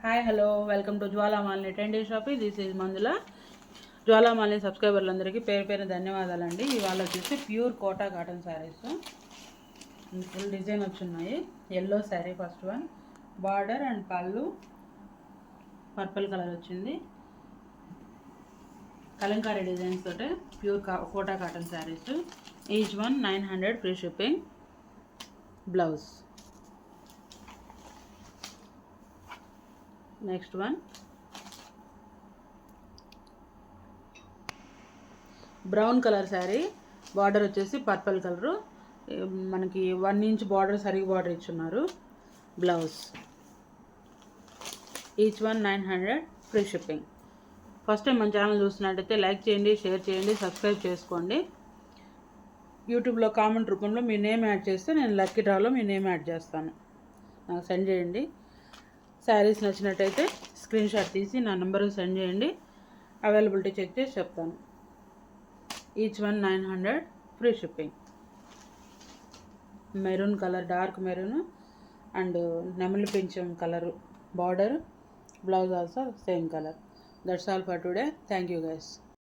Hi hello welcome to Jwalamalini trendy shopping. This is మందుల. జ్వాలామాలిని సబ్స్క్రైబర్లందరికీ పేరు పేరు ధన్యవాదాలండి. ఇవాళ వచ్చేసి pure Kota cotton saris full design వచ్చున్నాయి. Yellow sari first one, border and పళ్ళు పర్పుల్ కలర్ వచ్చింది. కలంకారీ డిజైన్స్ తోటే pure Kota cotton saris. Each one 900 free shipping. Blouse. Next one brown colour sari, border వచ్చేసి పర్పుల్ కలరు, మనకి 1 ఇంచ్ బార్డర్ సరిగి బార్డర్ ఇచ్చున్నారు. Blouse. Each one 900 free shipping. First time మన channel చూస్తున్నట్టయితే like చేయండి, షేర్ చేయండి, సబ్స్క్రైబ్ చేసుకోండి. యూట్యూబ్లో కామెంట్ రూపంలో మీ నేమ్ యాడ్ చేస్తే నేను లక్కీ డ్రాలో మీ నేమ్ యాడ్ చేస్తాను. నాకు సెండ్ చేయండి. శారీస్ నచ్చినట్టయితే స్క్రీన్ షాట్ తీసి నా నెంబర్కి సెండ్ చేయండి. అవైలబిలిటీ చెక్ చేసి చెప్తాను. Each one 900 free shipping. Maroon colour, dark maroon and నెమలి పింఛం colour border, blouse also same colour. That's all for today. Thank you guys.